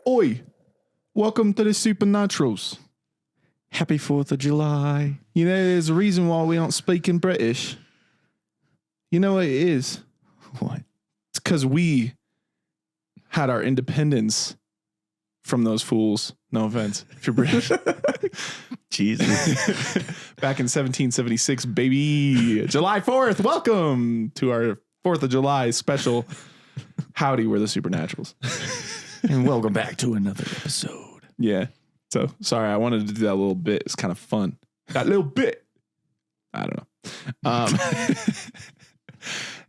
Oi, welcome to the Supernaturals. Happy 4th of July. You know, there's a reason why we aren't speaking British. You know what it is? What? It's because we had our independence from those fools. No offense if you're British. Jesus. Back in 1776, baby. July 4th. Welcome to our 4th of July special. Howdy, we're the Supernaturals. And welcome back to another episode. Yeah. So, sorry, I wanted to do that little bit. It's kind of fun. That little bit. I don't know.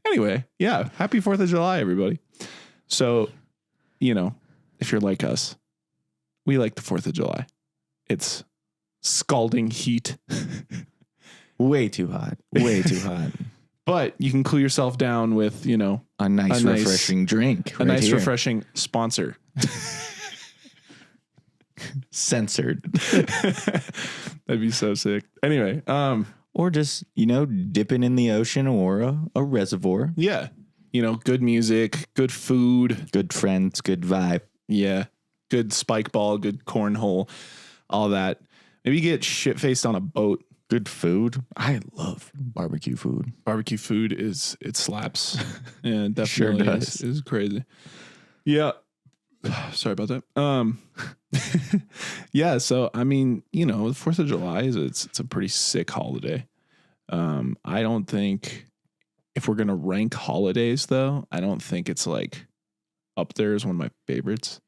Anyway, yeah. Happy 4th of July, everybody. So, you know, if you're like us, we like the 4th of July. It's scalding heat. Way too hot. Way too hot. But you can cool yourself down with, you know, A nice refreshing drink. a nice refreshing sponsor. Censored. That'd be so sick. Anyway, Or just, you know, dipping in the ocean or a reservoir. yeah, you know, good music, good food, Good friends, good vibe. yeah, good spike ball, good cornhole, all that. Maybe get shit faced on a boat. Good food. I love barbecue food. Barbecue food it slaps. Yeah, it Sure definitely does. is crazy. Yeah. Sorry about that. Yeah, so I mean, you know, the 4th of July it's a pretty sick holiday. I don't think if we're gonna rank holidays though, I don't think it's like up there as one of my favorites.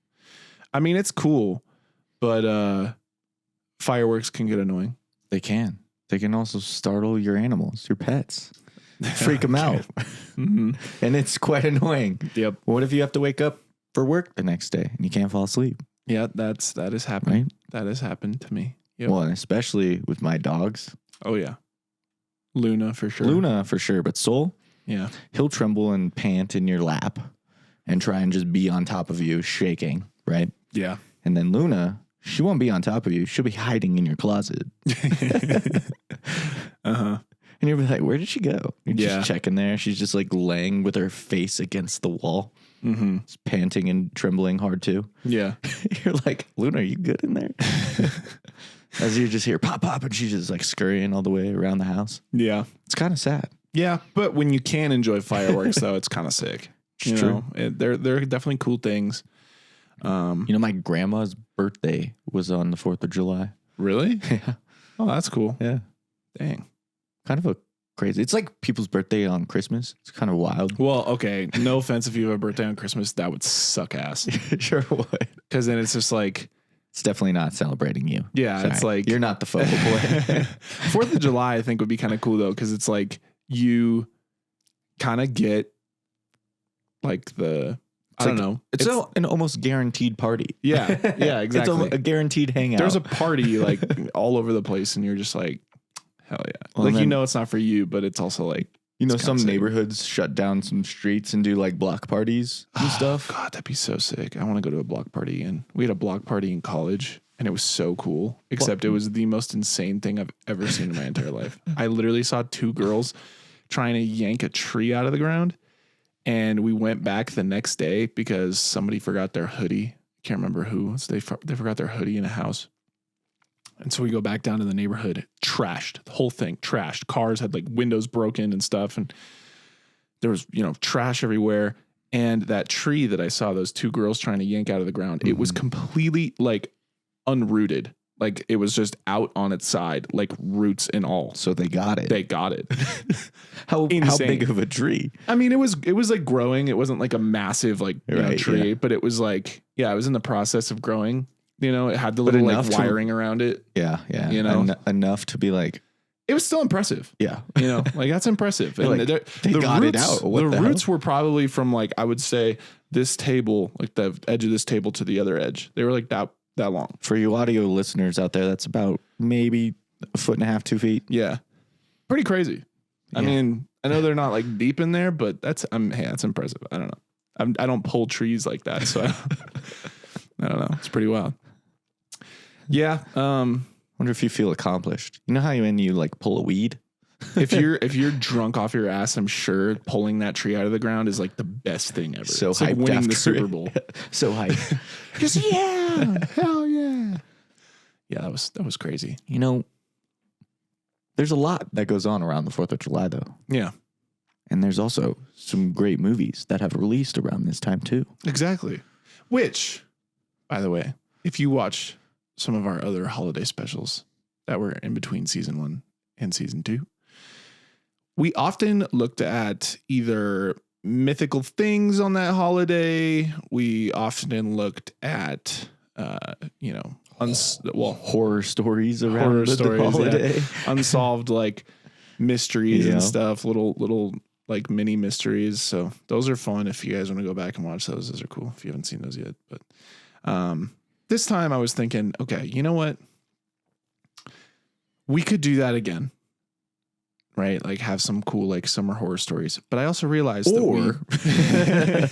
I mean, it's cool, but fireworks can get annoying. They can. They can also startle your animals, your pets. Freak them out. Mm-hmm. And it's quite annoying. Yep. What if you have to wake up for work the next day and you can't fall asleep? Yeah, that has happened. Right? That has happened to me. Yep. Well, and especially with my dogs. Oh yeah. Luna for sure. Luna for sure, but Soul, Yeah. he'll tremble and pant in your lap and try and just be on top of you, shaking, right? Yeah. And then Luna, she won't be on top of you. She'll be hiding in your closet. Uh-huh. And you'll be like, where did she go? You're Yeah. just checking there. She's just like laying with her face against the wall, Mm-hmm. just panting and trembling hard too. Yeah. You're like, Luna, are you good in there? As you just hear pop, pop, and she's just like scurrying all the way around the house. Yeah. It's kind of sad. Yeah. But when you can enjoy fireworks though, it's kind of sick. It's true. They're definitely cool things. You know, my grandma's birthday was on the 4th of July. Really? Yeah. Oh, that's cool. Yeah. Dang. Kind of a crazy. It's like people's birthday on Christmas. It's kind of wild. Well, okay. No offense if you have a birthday on Christmas, that would suck ass. Sure would. Because then it's just like, It's definitely not celebrating you. yeah, Sorry. it's like You're not the focal point. 4th of July, I think would be kind of cool though, because it's like you kind of get like I don't know. It's an almost guaranteed party. Yeah, yeah, exactly. It's a guaranteed hangout. There's a party like all over the place, and you're just like, hell yeah. Well, like, then- you know, it's not for you, but it's also like, You know, it's some kinda sick. neighborhoods shut down some streets and do like block parties and stuff. God, that'd be so sick. I want to go to a block party. And we had a block party in college, and it was so cool, except it was the most insane thing I've ever seen in my entire life. I literally saw two girls trying to yank a tree out of the ground. And we went back the next day because somebody forgot their hoodie. Can't remember who. So they forgot their hoodie in a house. And so we go back down to the neighborhood, trashed, the whole thing, trashed. Cars had like windows broken and stuff. And there was, you know, trash everywhere. And that tree that I saw those two girls trying to yank out of the ground, it was completely like unrooted. Like it was just out on its side, like roots and all. So they got it. They got it. how Insane. big of a tree? I mean, it was like growing. It wasn't like a massive like you know, Right, tree, yeah. but it was like, yeah, it was in the process of growing. You know, it had the little like enough to- wiring around it. Yeah, yeah. You know? Enough to be like, It was still impressive. yeah. You know, like that's impressive. And Like, the got it roots, out. What the the hell? roots were probably from like, I would say this table, like the edge of this table to the other edge. They were like that long. For you audio listeners out there, that's about maybe 1.5 2 feet. Yeah. Pretty crazy. I Yeah. mean, I know they're not like deep in there, but that's impressive. I don't know. I don't pull trees like that. So I don't know. It's pretty wild. Yeah. Wonder if you feel accomplished. You know how when you like pull a weed if you're drunk off your ass, I'm sure pulling that tree out of the ground is like the best thing ever. So it's like hyped winning the after Super it. Bowl. So hyped. Just hell yeah. Yeah, that was crazy. You know, there's a lot that goes on around the 4th of July, though. Yeah, And there's also some great movies that have released around this time, too. exactly. Which, by the way, if you watch some of our other holiday specials that were in between season 1 and season 2, we often looked at either mythical things on that holiday. We often looked at, Horror stories around horror the stories, holiday. yeah. Unsolved like mysteries Yeah. and stuff, little like mini mysteries. So those are fun. If you guys want to go back and watch those are cool if you haven't seen those yet. But this time I was thinking, okay, you know what? We could do that again. Right? Like have some cool like summer horror stories. But I also realized that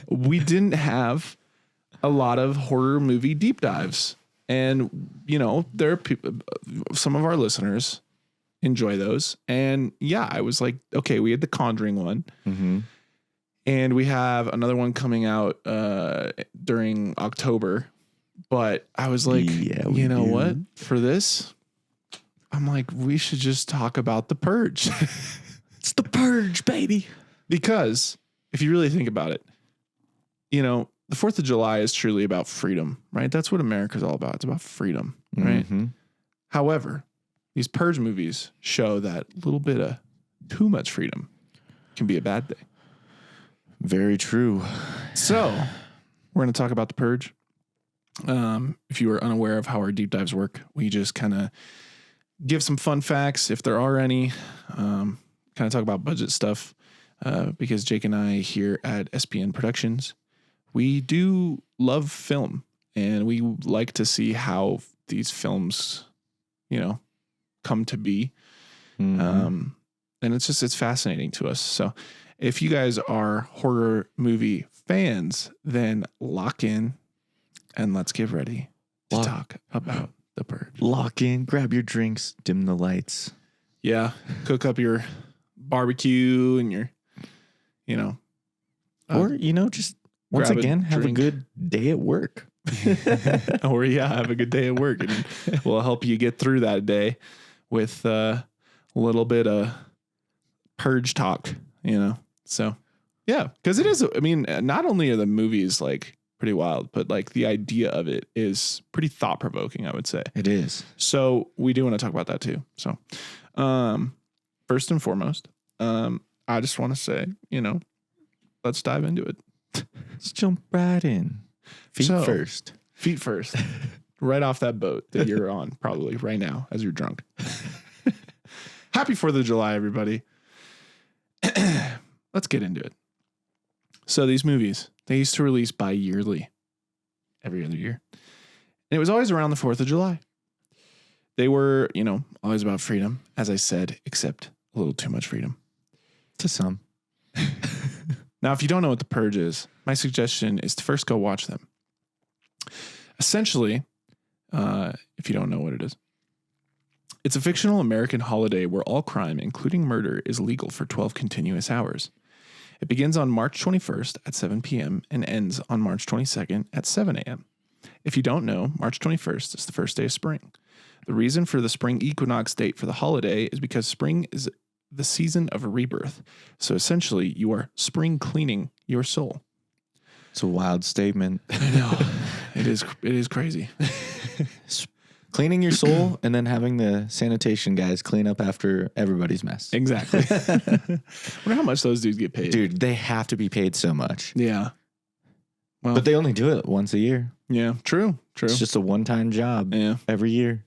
we didn't have a lot of horror movie deep dives. And, there are people, some of our listeners enjoy those. And yeah, I was like, okay, we had the Conjuring one. Mm-hmm. And we have another one coming out during October. But I was like, you know what? For this, I'm like, we should just talk about the Purge. It's the Purge, baby. Because if you really think about it, the 4th of July is truly about freedom, right? That's what America's all about. It's about freedom, right? Mm-hmm. However, these Purge movies show that a little bit of too much freedom can be a bad thing. Very true. So we're going to talk about the Purge. If you are unaware of how our deep dives work, we just kind of give some fun facts, if there are any, kind of talk about budget stuff, because Jake and I here at SPN Productions, we do love film, and we like to see how these films, come to be. Mm-hmm. And it's fascinating to us. So if you guys are horror movie fans, then lock in and let's get ready to talk about the Purge. Lock in, grab your drinks, dim the lights. Yeah. Cook up your barbecue and your, or, just once grab a again, have drink. a good day at work. Or have a good day at work, and we'll help you get through that day with a little bit of Purge talk, So yeah, because it is, not only are the movies like pretty wild, but like the idea of it is pretty thought provoking, I would say. It is. So we do want to talk about that too. So first and foremost, I just want to say, let's dive into it. Let's jump right in. Feet first. Right off that boat that you're on probably right now as you're drunk. Happy 4th of July, everybody. Let's get into it. So these movies, they used to release bi-yearly, every other year. And it was always around the 4th of July. They were, always about freedom, as I said, except a little too much freedom. To some. Now, if you don't know what the Purge is, my suggestion is to first go watch them. Essentially, if you don't know what it is, it's a fictional American holiday where all crime, including murder, is legal for 12 continuous hours. It begins on March 21st at 7 p.m. and ends on March 22nd at 7 a.m. If you don't know, March 21st is the first day of spring. The reason for the spring equinox date for the holiday is because spring is the season of rebirth. So essentially, you are spring cleaning your soul. It's a wild statement. I know. It is crazy. Cleaning your soul and then having the sanitation guys clean up after everybody's mess. Exactly. Wonder how much those dudes get paid. Dude, they have to be paid so much. Yeah. Well, But they only do it once a year. yeah, true. It's just a one-time job every year.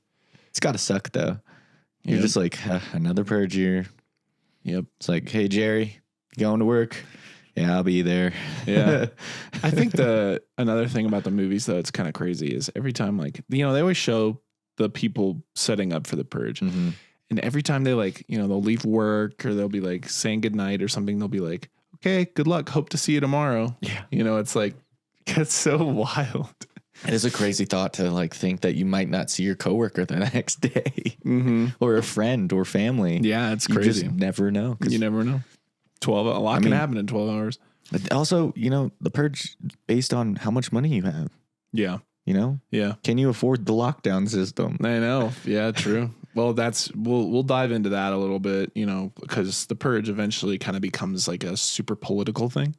It's got to suck, though. You're just like, another Purge year. Yep. It's like, hey, Jerry, going to work? Yeah, I'll be there. Yeah. I think another thing about the movies, though, it's kind of crazy is every time, like, they always show the people setting up for the Purge. Mm-hmm. And every time they they'll leave work or they'll be like saying goodnight or something, they'll be like, okay, good luck. Hope to see you tomorrow. Yeah. It's like, that's so wild. It is a crazy thought to like think that you might not see your coworker the next day, or a friend or family. Yeah, it's You crazy. just never know. You never know. A lot can happen in 12 hours. But also, the purge based on how much money you have. Yeah. Yeah. Can you afford the lockdown system? I know. Yeah, true. Well, we'll dive into that a little bit, because the purge eventually kind of becomes like a super political thing.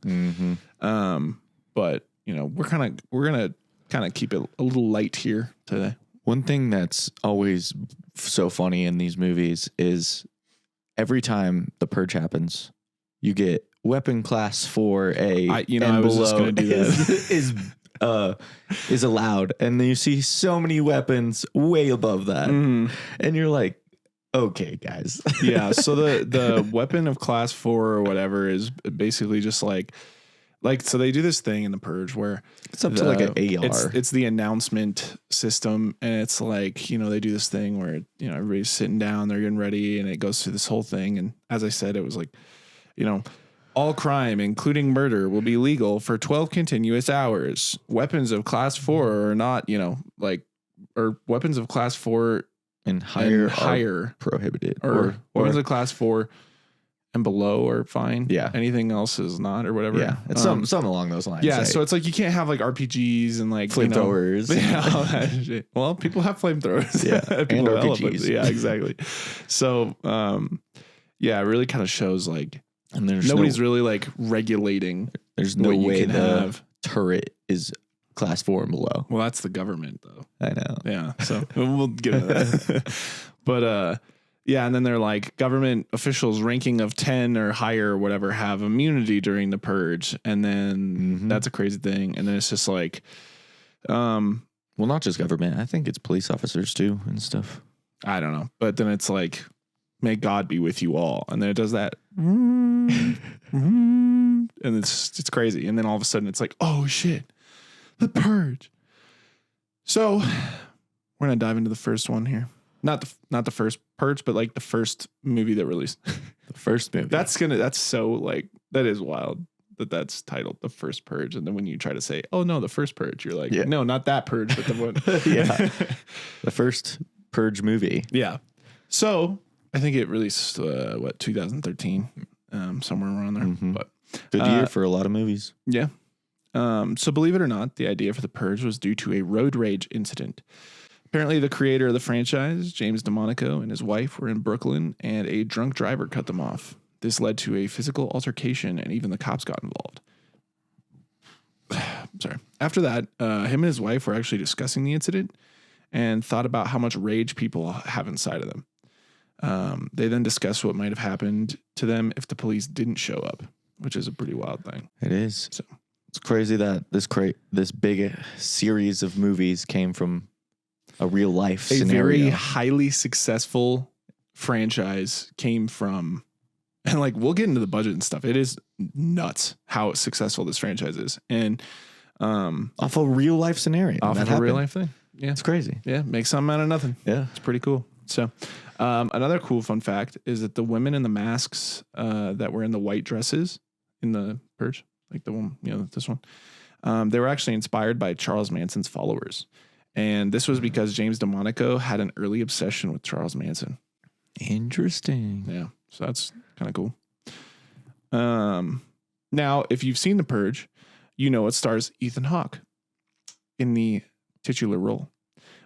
But we're gonna kind of keep it a little light here today. One thing that's always so funny in these movies is every time the purge happens, you get weapon class 4A. I was just gonna do that. is allowed, and then you see so many weapons way above that, and you're like, okay, guys. Yeah. So the weapon of class 4 or whatever is basically just like so they do this thing in the purge where it's up to like an AR. It's the announcement system, and it's like they do this thing where everybody's sitting down, they're getting ready, and it goes through this whole thing. And as I said, it was like all crime, including murder, will be legal for 12 continuous hours. Weapons of class 4 are not, or weapons of class 4 and higher are prohibited, or weapons of class 4 and below are fine. Yeah. Anything else is not, or whatever. Yeah. It's something along those lines. Yeah. So it's like you can't have like RPGs and like flamethrowers. All that shit. Well, people have flamethrowers. Yeah. People and have RPGs. Yeah, exactly. So, it really kind of shows like, and there's nobody's really like regulating. There's no way the turret is class 4 and below. Well, that's the government though. I know. Yeah. So we'll get into that. But and then they're like government officials ranking of 10 or higher or whatever have immunity during the purge. And then that's a crazy thing. And then it's just like, well, not just government. I think it's police officers too and stuff. I don't know. But then it's like, may God be with you all. And then it does that. And it's crazy. And then all of a sudden it's like, oh shit, the purge. So we're going to dive into the first one here. Not the first purge, but like the first movie that released. The first movie. That's so like, that is wild that's titled The First Purge. And then when you try to say, oh no, the first purge, you're like, no, not that purge, but the one. Yeah. The first purge movie. Yeah. So I think it released 2013, somewhere around there. But good year for a lot of movies. Yeah. So believe it or not, the idea for the purge was due to a road rage incident. Apparently, the creator of the franchise, James DeMonico, and his wife were in Brooklyn, and a drunk driver cut them off. This led to a physical altercation, and even the cops got involved. Sorry. After that, him and his wife were actually discussing the incident and thought about how much rage people have inside of them. They then discussed what might have happened to them if the police didn't show up, which is a pretty wild thing. It is. So it's crazy that this big series of movies came from a real life scenario. A very highly successful franchise came from, and like we'll get into the budget and stuff. It is nuts how successful this franchise is, and off a real life scenario. Off of a real life thing. Yeah, it's crazy. Yeah, make something out of nothing. Yeah, it's pretty cool. So, another cool fun fact is that the women in the masks that were in the white dresses in the purge, like the one, this one, they were actually inspired by Charles Manson's followers. And this was because James DeMonico had an early obsession with Charles Manson. Interesting. Yeah. So that's kind of cool. Now, if you've seen The Purge, it stars Ethan Hawke in the titular role.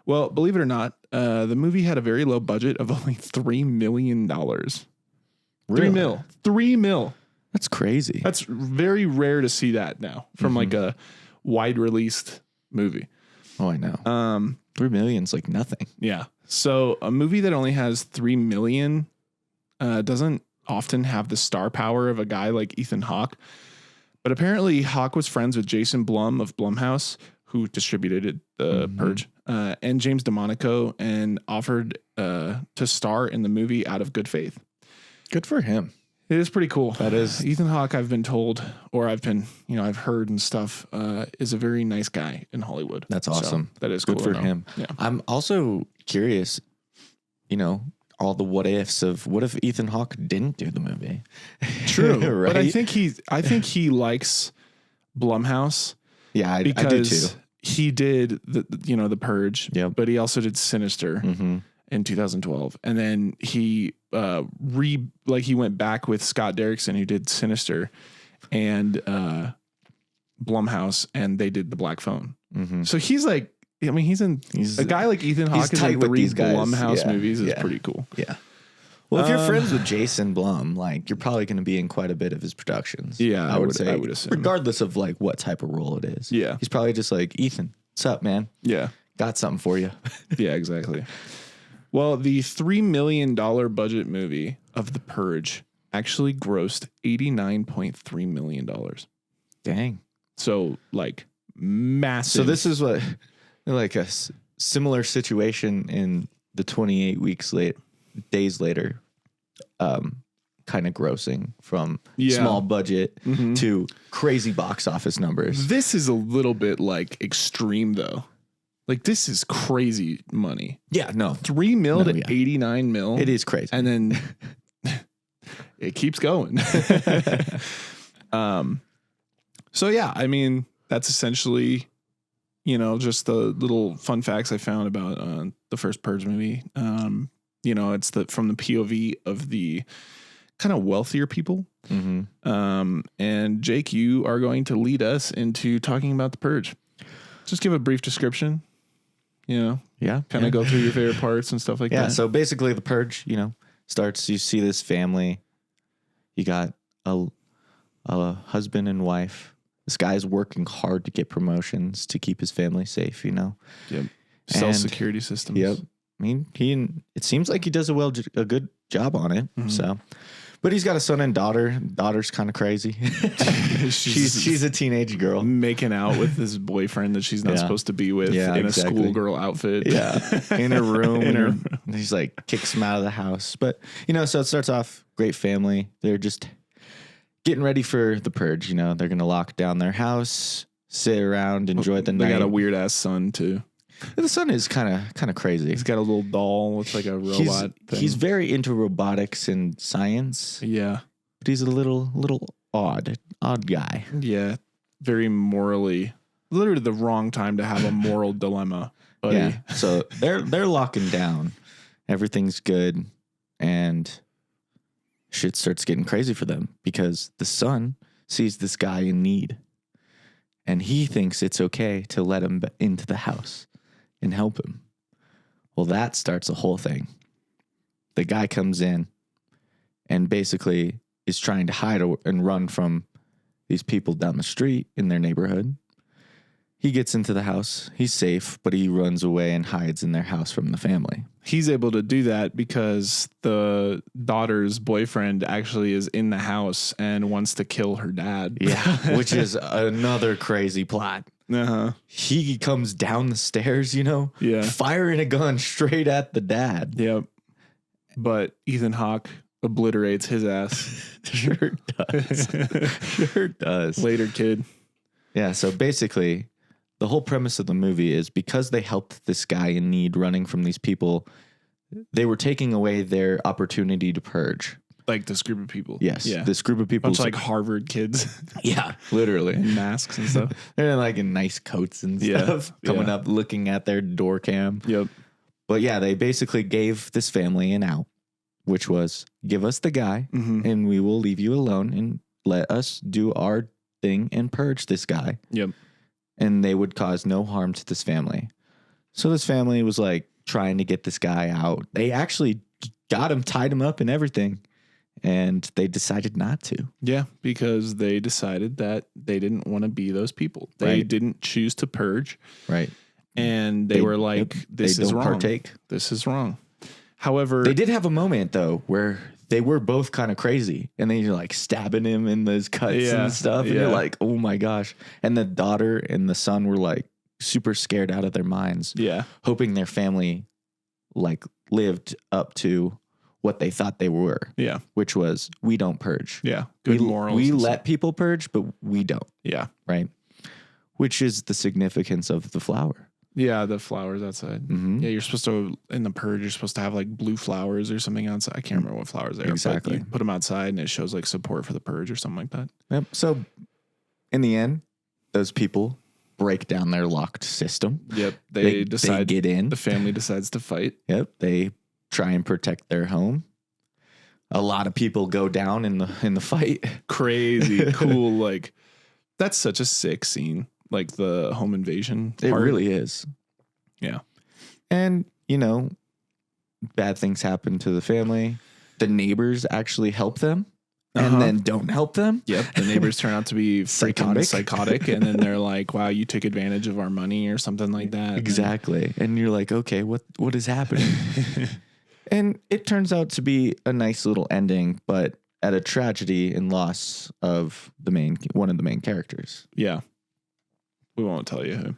Well, believe it or not, the movie had a very low budget of only $3 million. Really? $3 million. That's crazy. That's very rare to see that now from like a wide released movie. Oh, I know. $3 million's like nothing. Yeah. So a movie that only has 3 million doesn't often have the star power of a guy like Ethan Hawke. But apparently Hawke was friends with Jason Blum of Blumhouse, who distributed the Purge, and James DeMonico, and offered to star in the movie out of good faith. Good for him. It is pretty cool. That is. Ethan Hawke, I've been told, or I've heard and stuff, is a very nice guy in Hollywood. That's awesome. So that is good cool for him. Yeah. I'm also curious, all the what ifs of what if Ethan Hawke didn't do the movie? True. Right? But I think he likes Blumhouse. Yeah, I do too. he did the Purge, Yep. but he also did Sinister in 2012, and then he he went back with Scott Derrickson, who did Sinister, and Blumhouse, and they did The Black Phone. So he's like, I mean, he's a guy like Ethan Hawke is in 3 Blumhouse movies is pretty cool. Yeah. Well, if you're friends with Jason Blum, like you're probably going to be in quite a bit of his productions. Yeah, I would say, I would assume, regardless of like what type of role it is. Yeah, he's probably just like, Ethan, what's up, man? Yeah, got something for you. Yeah, exactly. Well, the $3 million budget movie of The Purge actually grossed $89.3 million. Dang. So like massive. So this is what like a similar situation in the 28 days later, kind of grossing from small budget to crazy box office numbers. This is a little bit like extreme though. Like this is crazy money. Yeah, no. 3 mil to 89 mil. It is crazy. And then it keeps going. So yeah, I mean, that's essentially, just the little fun facts I found about the first Purge movie. It's from the POV of the kind of wealthier people. And Jake, you are going to lead us into talking about the Purge. Just give a brief description, kind of go through your favorite parts and stuff like that. Yeah. So basically the Purge, starts, you see this family, you got a husband and wife. This guy's working hard to get promotions to keep his family safe, Yep. Cell security systems. Yep. I mean, it seems like he does a good job on it. So, but he's got a son and daughter. Daughter's kind of crazy. she's a teenage girl making out with his boyfriend that she's not supposed to be with in a schoolgirl outfit. Yeah, in her room. And he's like kicks him out of the house. But so it starts off great family. They're just getting ready for the Purge. They're gonna lock down their house, sit around, enjoy the night. They got a weird ass son too. The son is kind of crazy. He's got a little doll. Looks like a robot thing. He's very into robotics and science. Yeah. But he's a little odd guy. Yeah. Very morally, literally the wrong time to have a moral dilemma, buddy. Yeah. So they're locking down. Everything's good. And shit starts getting crazy for them because the son sees this guy in need. And he thinks it's okay to let him into the house and help him. Well, that starts a whole thing. The guy comes in and basically is trying to hide and run from these people down the street in their neighborhood. He gets into the house. He's safe, but he runs away and hides in their house from the family. He's able to do that because the daughter's boyfriend actually is in the house and wants to kill her dad. Yeah, which is another crazy plot. He comes down the stairs, firing a gun straight at the dad. Yep. But Ethan Hawke obliterates his ass. Sure does. Sure does. Later, kid. Yeah, so basically, the whole premise of the movie is because they helped this guy in need running from these people, they were taking away their opportunity to purge. Like this group of people. Yes. Yeah. This group of people. Bunch like Harvard kids. Yeah. Literally. In masks and stuff. They're like in nice coats and stuff. Coming up, looking at their door cam. Yep. But yeah, they basically gave this family an out, which was give us the guy and we will leave you alone and let us do our thing and purge this guy. Yep. And they would cause no harm to this family. So this family was like trying to get this guy out. They actually got him, tied him up and everything. And they decided not to. Yeah, because they decided that they didn't want to be those people. They didn't choose to purge. Right. And they were like, this is wrong. Partake. This is wrong. However, they did have a moment, though, where they were both kind of crazy. And then you're like stabbing him in those cuts and stuff. And you're like, oh my gosh. And the daughter and the son were like super scared out of their minds. Yeah. Hoping their family like lived up to what they thought they were. Yeah. Which was, we don't purge. Yeah. Good morals. We let people purge, but we don't. Yeah. Right. Which is the significance of the flower. Yeah. The flowers outside. Yeah. You're supposed to, in the purge, you're supposed to have like blue flowers or something outside. I can't remember what flowers they are. Exactly. But you put them outside and it shows like support for the purge or something like that. Yep. So in the end, those people break down their locked system. Yep. They decide they get in. The family decides to fight. Yep. They try and protect their home. A lot of people go down in the fight. Crazy cool. Like, that's such a sick scene. Like the home invasion. It part. really is. Yeah. And, you know, bad things happen to the family. The neighbors actually help them and then don't help them. Yep. The neighbors turn out to be freaking psychotic. And then they're like, wow, you took advantage of our money or something like that. Exactly. And you're like, okay, what is happening? And it turns out to be a nice little ending, but at a tragedy and loss of one of the main characters. Yeah. We won't tell you who.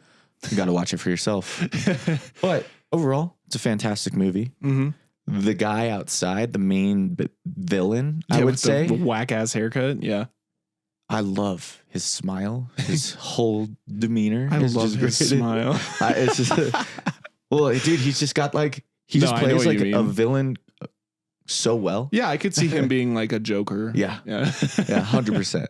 You got to watch it for yourself. But overall, it's a fantastic movie. Mm-hmm. The guy outside, the main villain, I would say. The whack ass haircut. Yeah. I love his smile, his whole demeanor. I love his smile. It's just, well, dude, he's just got like, he just plays like a villain so well. Yeah, I could see him being like a Joker. Yeah. Yeah. Yeah, 100%.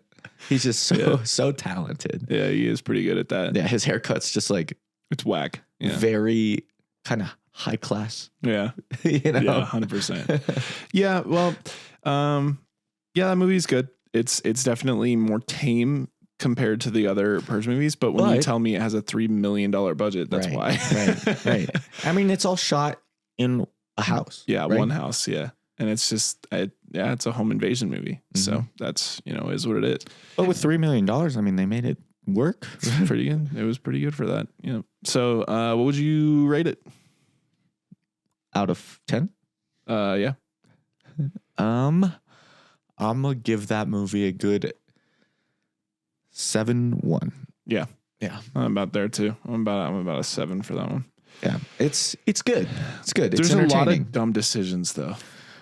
He's just so talented. Yeah, he is pretty good at that. Yeah, his haircut's just like, it's whack. Yeah. Very kind of high class. Yeah. You know? Yeah, 100%. Yeah, well, yeah, that movie's good. It's definitely more tame compared to the other Purge movies, but when you tell me it has a $3 million budget, that's why. Right. I mean, it's all shot in a house. Yeah, one house, yeah. And it's just, it's a home invasion movie. Mm-hmm. So that's, is what it is. But with $3 million, I mean, they made it work. Pretty good. It was pretty good for that. Yeah. So what would you rate it? Out of 10? Yeah. I'm going to give that movie a good 7-1. Yeah. Yeah. I'm about there too. I'm about a 7 for that one. Yeah. It's good. It's good. There's a lot of dumb decisions though.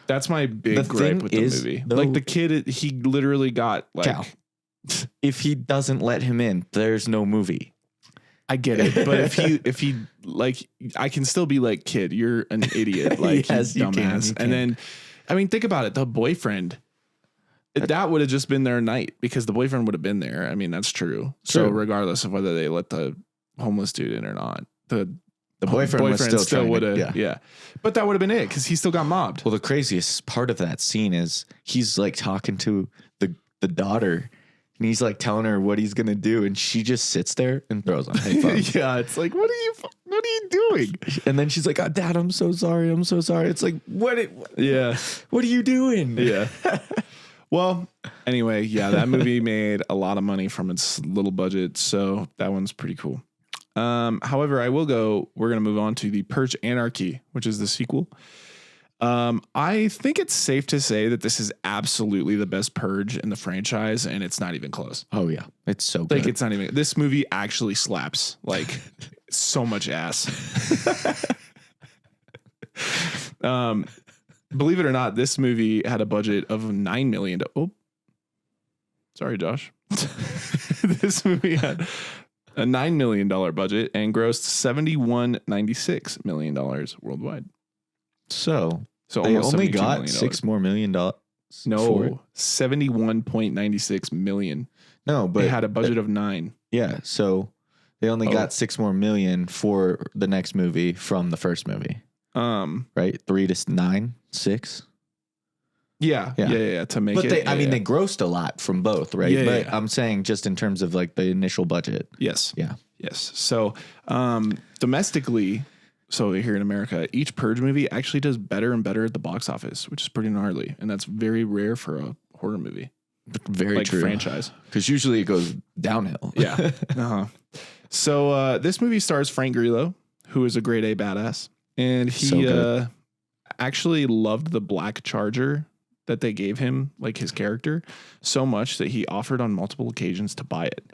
That's my big gripe with the movie. Like the kid, he literally got like, Cal, if he doesn't let him in, there's no movie. I get it, but if he like, I can still be like, kid, you're an idiot, like yes, you dumbass. You can. And then, I mean, think about it. The boyfriend, that would have just been their night because the boyfriend would have been there. I mean, that's true. So regardless of whether they let the homeless dude in or not, the boyfriend was still would have, yeah. But that would have been it because he still got mobbed. Well, the craziest part of that scene is he's like talking to the daughter. And he's like telling her what he's gonna do, and she just sits there and throws on headphones. Yeah, it's like, what are you doing? And then she's like, oh, Dad, I'm so sorry. It's like, what are you doing? Yeah. Well, anyway, yeah, that movie made a lot of money from its little budget, so that one's pretty cool. However, we're gonna move on to the Purge Anarchy, which is the sequel. I think it's safe to say that this is absolutely the best Purge in the franchise, and it's not even close. Oh yeah, it's so good. Like it's not even. This movie actually slaps like so much ass. Believe it or not, this movie had a budget of $9 million. Oh, sorry, Josh. This movie had a $9 million budget and grossed $71.96 million worldwide. So they only got $6 more million. No, $71.96 million. No, but they had a budget of $9 million. Yeah, so they only got $6 more million for the next movie from the first movie. Right, 3 to 9, 6. Yeah. To make but it, I mean, they grossed a lot from both, right? Yeah, but I'm saying just in terms of like the initial budget. Yes. Yeah. Yes. So, domestically. So here in America, each Purge movie actually does better and better at the box office, which is pretty gnarly. And that's very rare for a horror movie. Very true. Franchise. Because usually it goes downhill. Yeah. Uh-huh. So this movie stars Frank Grillo, who is a grade A badass. And he actually loved the black Charger that they gave him, like his character, so much that he offered on multiple occasions to buy it.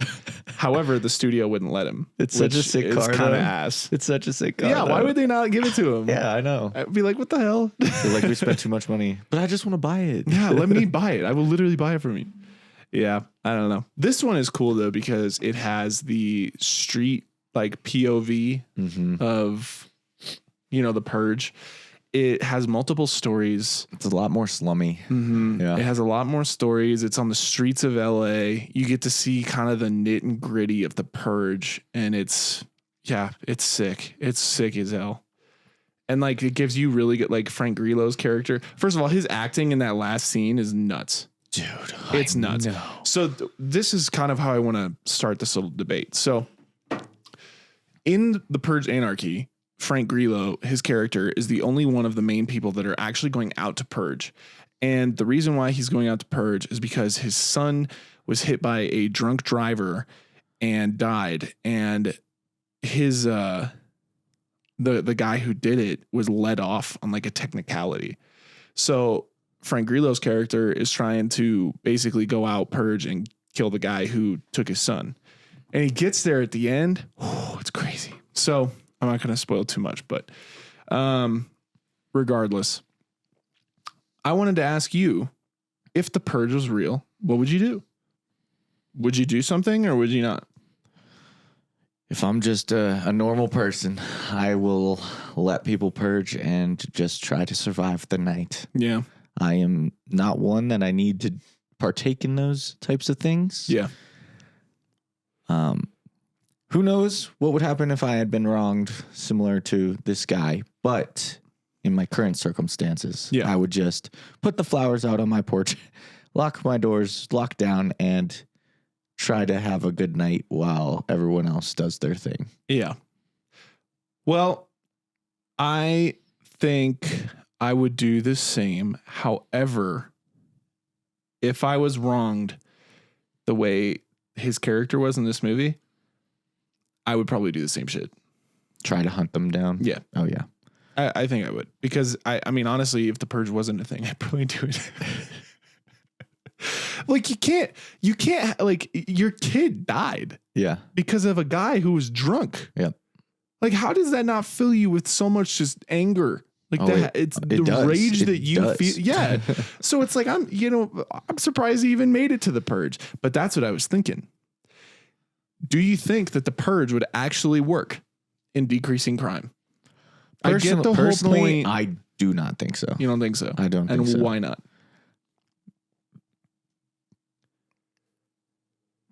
However, the studio wouldn't let him. It's such a sick car. It's kind of ass. It's such a sick car. Yeah, why would they not give it to him? Yeah, I know. I'd be like, what the hell? They're like, we spent too much money, but I just want to buy it. Yeah, let me buy it. I will literally buy it from you. Yeah, I don't know. This one is cool though because it has the street like POV of the Purge. it has multiple stories. It's a lot more slummy. Mm-hmm. Yeah. It has a lot more stories. It's on the streets of LA. You get to see kind of the nit and gritty of the Purge, and it's sick. It's sick as hell. And like it gives you really good, like Frank Grillo's character. First of all, his acting in that last scene is nuts. Dude, It's nuts. know. So this is kind of how I want to start this little debate. So in the Purge Anarchy, Frank Grillo, his character, is the only one of the main people that are actually going out to purge. And the reason why he's going out to purge is because his son was hit by a drunk driver and died. And his the guy who did it was let off on like a technicality. So Frank Grillo's character is trying to basically go out, purge, and kill the guy who took his son. And he gets there at the end. It's crazy. So I'm not going to spoil too much, but regardless, I wanted to ask you, if the Purge was real, what would you do? Would you do something or would you not? If I'm just a normal person, I will let people purge and just try to survive the night. Yeah. I am not one that I need to partake in those types of things. Yeah. Who knows what would happen if I had been wronged, similar to this guy. But in my current circumstances, Yeah. I would just put the flowers out on my porch, lock my doors, lock down, and try to have a good night while everyone else does their thing. Yeah. Well, I think I would do the same. However, if I was wronged the way his character was in this movie, I would probably do the same shit. Try to hunt them down. Yeah. Oh, yeah. I think I would. Because, I mean, honestly, if the Purge wasn't a thing, I'd probably do it. Like, you can't, like, your kid died Yeah. because of a guy who was drunk. Yep. Like, how does that not fill you with so much just anger? Like it's the does. rage that you does. feel. Yeah. So it's like, I'm surprised he even made it to the Purge, but that's what I was thinking. Do you think that the Purge would actually work in decreasing crime? I get the whole point. I do not think so. You don't think so? I don't think and so. And why not?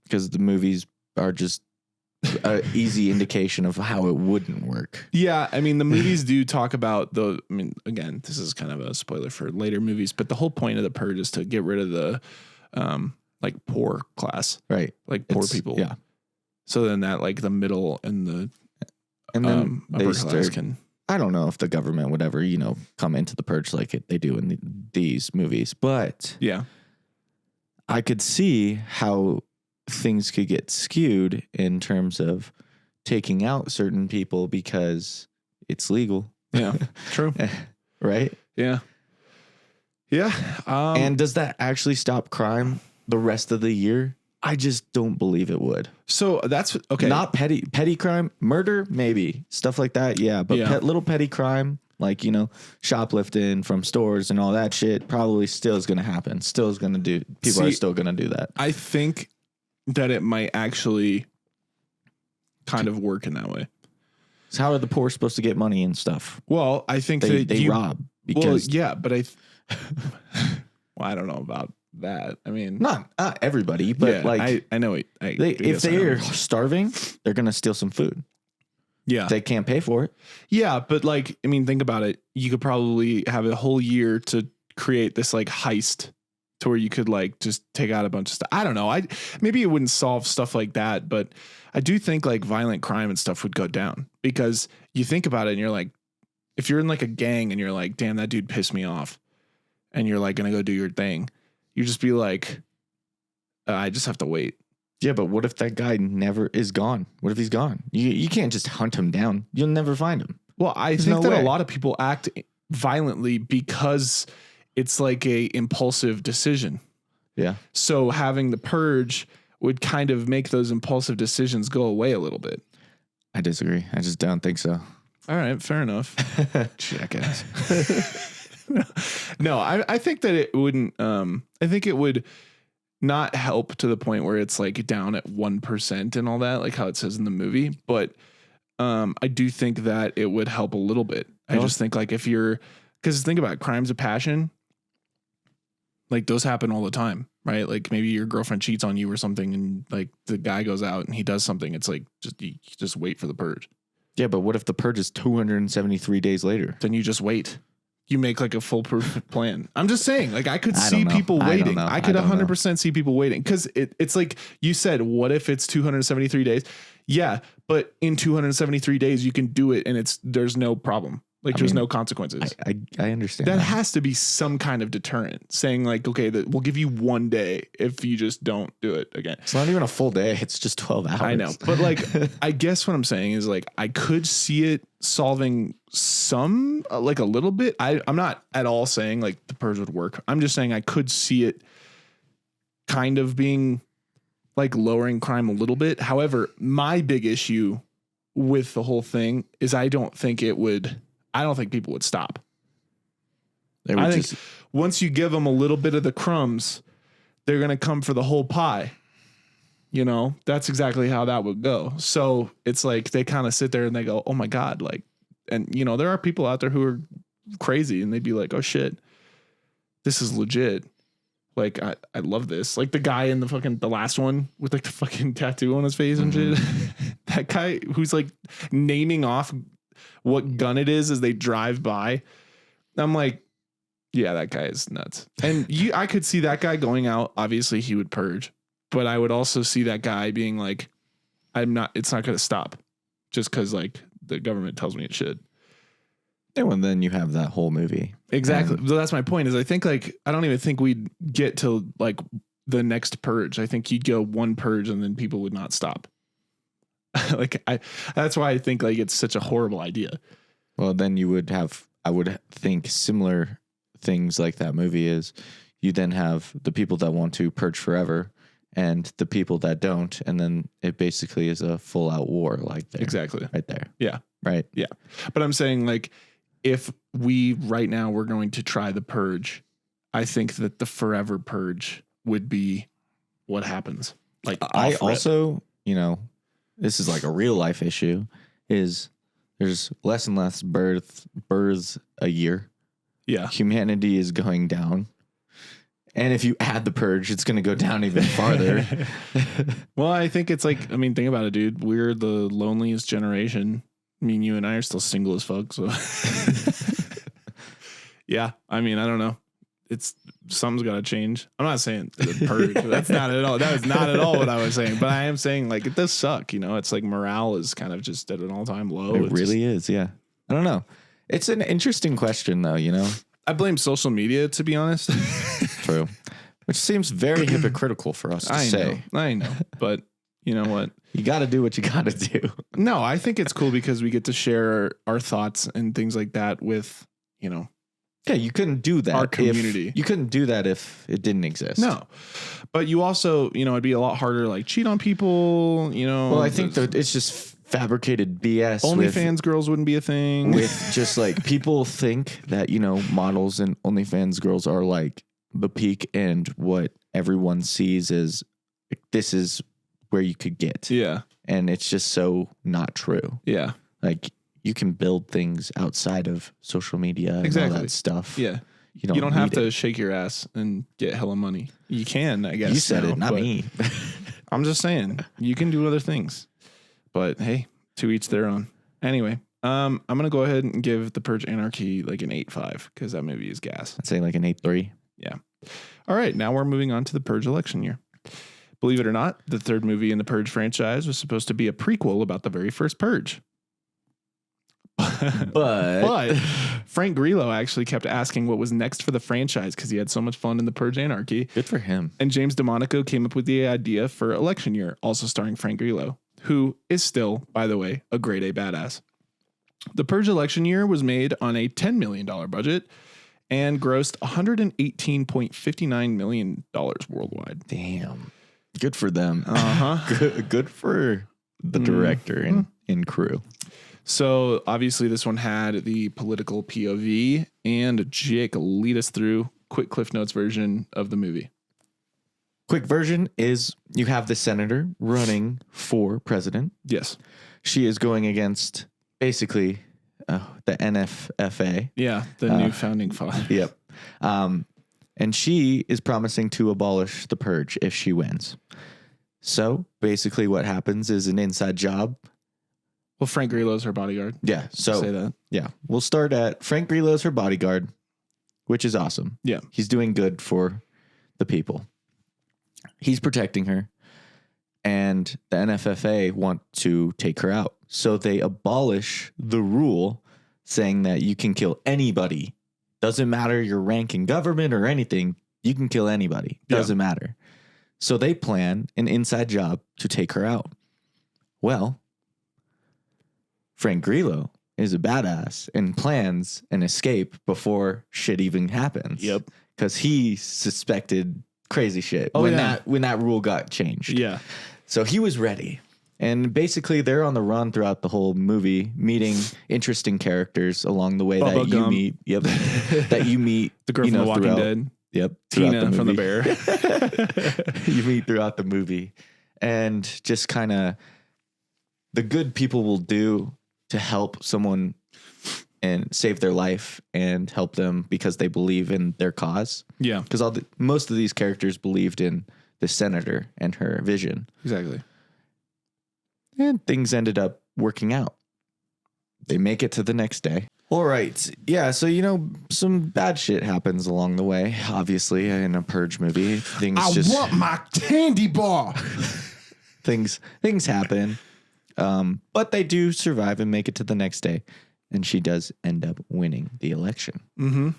Because the movies are just an easy indication of how it wouldn't work. Yeah, I mean, the movies do talk about again, this is kind of a spoiler for later movies, but the whole point of the Purge is to get rid of the like poor class, right? Like poor people. Yeah. So then that like the middle and the then upper class can. I don't know if the government would ever, come into the Purge like they do in these movies, but yeah, I could see how things could get skewed in terms of taking out certain people because it's legal. Yeah, true. Right? Yeah. Yeah. And does that actually stop crime the rest of the year? I just don't believe it would. So that's okay. Not petty crime, murder, maybe stuff like that. Yeah. But little petty crime, like, shoplifting from stores and all that shit probably still is going to happen. Still is going to do. People are still going to do that. I think that it might actually kind of work in that way. So how are the poor supposed to get money and stuff? Well, I think they rob because but I don't know about that. I mean, not everybody, but I know if they are starving, they're gonna steal some food. Yeah, they can't pay for it. Yeah, but like, I mean, think about it. You could probably have a whole year to create this like heist to where you could like just take out a bunch of stuff. I don't know. Maybe it wouldn't solve stuff like that, but I do think like violent crime and stuff would go down because you think about it and you're like, if you're in like a gang and you're like, damn, that dude pissed me off, and you're like gonna go do your thing, you just be like, I just have to wait. Yeah, but what if that guy never is gone? What if he's gone? You can't just hunt him down. You'll never find him. Well, I think that a lot of people act violently because it's like a impulsive decision. Yeah. So having the Purge would kind of make those impulsive decisions go away a little bit. I disagree. I just don't think so. All right, fair enough. Jackass. No, I think that it wouldn't. I think it would not help to the point where it's like down at 1% and all that, like how it says in the movie. But I do think that it would help a little bit. I just think like if you're Because think about it, crimes of passion. Like those happen all the time, right? Like maybe your girlfriend cheats on you or something, and like the guy goes out and he does something. It's like you just wait for the purge. Yeah, but what if the purge is 273 days later? Then you just wait. You make like a foolproof plan. I'm just saying, like I could I see don't know. people I don't waiting. know. I could I don't know. 100% see people waiting because it's like you said. What if it's 273 days? Yeah, but in 273 days you can do it, and there's no problem. Like there's no consequences. I understand That has to be some kind of deterrent, saying like, okay, that we'll give you 1 day if you just don't do it again. It's not even a full day. It's just 12 hours. I know. But like, I guess what I'm saying is like, I could see it solving some, like a little bit. I'm not at all saying like the purge would work. I'm just saying I could see it kind of being like lowering crime a little bit. However, my big issue with the whole thing is I don't think people would stop. I think once you give them a little bit of the crumbs, they're going to come for the whole pie. You know, that's exactly how that would go. So it's like they kind of sit there and they go, oh my God. Like, and you know, there are people out there who are crazy and they'd be like, oh shit, this is legit. Like, I love this. Like the guy in the last one with like the fucking tattoo on his face and shit. That guy who's like naming off what gun it is as they drive by. I'm like, yeah, that guy is nuts. And I could see that guy going out. Obviously he would purge, but I would also see that guy being like, it's not going to stop just because like the government tells me it should. And then you have that whole movie. Exactly. So that's my point is I think like, I don't even think we'd get to like the next purge. I think you'd go one purge and then people would not stop. That's why I think like it's such a horrible idea. Well, then I would think similar things like that movie is you then have the people that want to purge forever and the people that don't. And then it basically is a full out war like there. Exactly. Right there. Yeah. Right. Yeah. But I'm saying like, if right now we're going to try the purge, I think that the forever purge would be what happens. Like I also, you know, this is like a real life issue is there's less and less births a year. Yeah. Humanity is going down. And if you add the purge, it's going to go down even farther. Well, I think it's like, I mean, think about it, dude. We're the loneliest generation. I mean, you and I are still single as fuck. So yeah, I mean, I don't know. Something's got to change. I'm not saying the purge. That's not at all. That is not at all what I was saying. But I am saying like it does suck. You know, it's like morale is kind of just at an all time low. It really is. Yeah. I don't know. It's an interesting question though. You know, I blame social media to be honest. True. Which seems very hypocritical for us to say. I know. But you know what? You got to do what you got to do. No, I think it's cool because we get to share our thoughts and things like that with, you know. Yeah, you couldn't do that. Our community. You couldn't do that if it didn't exist. No. But you also, you know, it'd be a lot harder to like cheat on people, you know. Well, I think that it's just fabricated BS. OnlyFans girls wouldn't be a thing. With just like people think that, you know, models and OnlyFans girls are like the peak and what everyone sees is this is where you could get. Yeah. And it's just so not true. Yeah. Like you can build things outside of social media and all that stuff. Yeah. You don't have to shake your ass and get hella money. You can, I guess. You said it, not me. I'm just saying you can do other things. But hey, to each their own. Anyway, I'm going to go ahead and give The Purge Anarchy like an 8.5 because that movie is gas. I'd say like an 8.3. Yeah. All right. Now we're moving on to The Purge election year. Believe it or not, the third movie in the Purge franchise was supposed to be a prequel about the very first Purge. But Frank Grillo actually kept asking what was next for the franchise because he had so much fun in the Purge Anarchy. Good for him. And James DeMonaco came up with the idea for election year, also starring Frank Grillo, who is still, by the way, a grade A badass. The Purge election year was made on a $10 million budget and grossed $118.59 million worldwide. Damn. Good for them. Uh-huh. Good for the director and crew. So obviously this one had the political POV, and Jake, lead us through quick Cliff Notes version of the movie. Quick version is you have the senator running for president. Yes. She is going against basically the NFFA. Yeah, the new founding father. Yep. And she is promising to abolish the purge if she wins. So basically what happens is an inside job. Well, Frank Grillo's her bodyguard. Yeah. So Say that. yeah, we'll start at Frank Grillo's her bodyguard, which is awesome. Yeah. He's doing good for the people. He's protecting her. And the NFFA want to take her out. So they abolish the rule saying that you can kill anybody. Doesn't matter your rank in government or anything. You can kill anybody. Doesn't matter. So they plan an inside job to take her out. Well, Frank Grillo is a badass and plans an escape before shit even happens. Yep. Because he suspected crazy shit when that rule got changed. Yeah. So he was ready. And basically they're on the run throughout the whole movie, meeting interesting characters along the way Bubba that Gump. you meet. Yep. That you meet. The girl from The Walking throughout- Dead. Yep. Tina from The Bear. You meet throughout the movie. And just kind of the good people will do to help someone and save their life and help them because they believe in their cause. Yeah. Because most of these characters believed in the senator and her vision. Exactly. And things ended up working out. They make it to the next day. All right. Yeah. So, some bad shit happens along the way. Obviously, in a Purge movie, things want my candy bar. things happen. But they do survive and make it to the next day. And she does end up winning the election. Mm-hmm.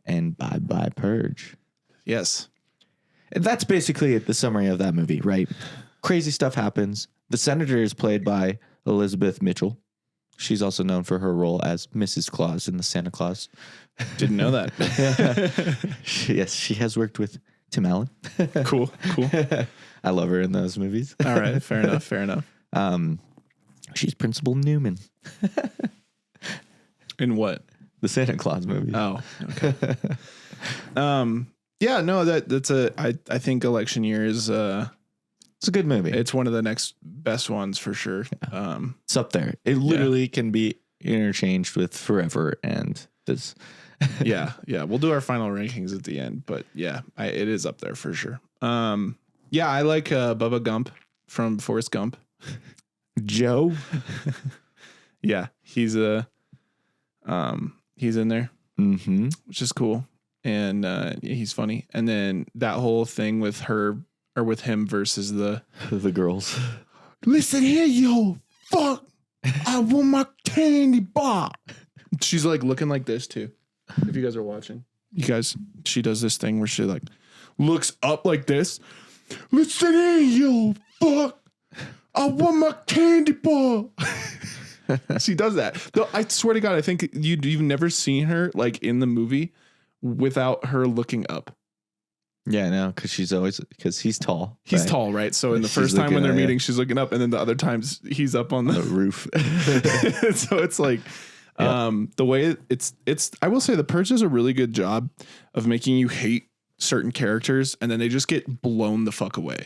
And bye-bye Purge. Yes. And that's basically the summary of that movie, right? Crazy stuff happens. The senator is played by Elizabeth Mitchell. She's also known for her role as Mrs. Claus in the Santa Claus. Didn't know that. Yes, she has worked with Tim Allen. Cool. I love her in those movies. All right. Fair enough. She's Principal Newman. In what? The Santa Claus movie. Oh, okay. Yeah, no, I think election year is, It's a good movie. it's one of the next best ones for sure. It's up there. It literally can be interchanged with Forever and this. yeah. We'll do our final rankings at the end, but yeah, it is up there for sure. Yeah, I like Bubba Gump from Forrest Gump. Joe. Yeah, he's in there, Mm-hmm. which is cool, and he's funny. And then that whole thing with her or with him versus the girls. listen here, yo, fuck, I want my candy bar. She's like looking like this too. If you guys are watching, she does this thing where she like looks up like this. Listen here, yo, fuck, I want my candy bar. She does that. Though I swear to God, I think you've never seen her like in the movie without her looking up. Yeah, no, because he's tall. He's right? tall, right? So in the She's first time when looking they're at meeting, she's looking up, and then the other times he's up on the roof. So it's like the way it's I will say the Purge does a really good job of making you hate certain characters and then they just get blown the fuck away.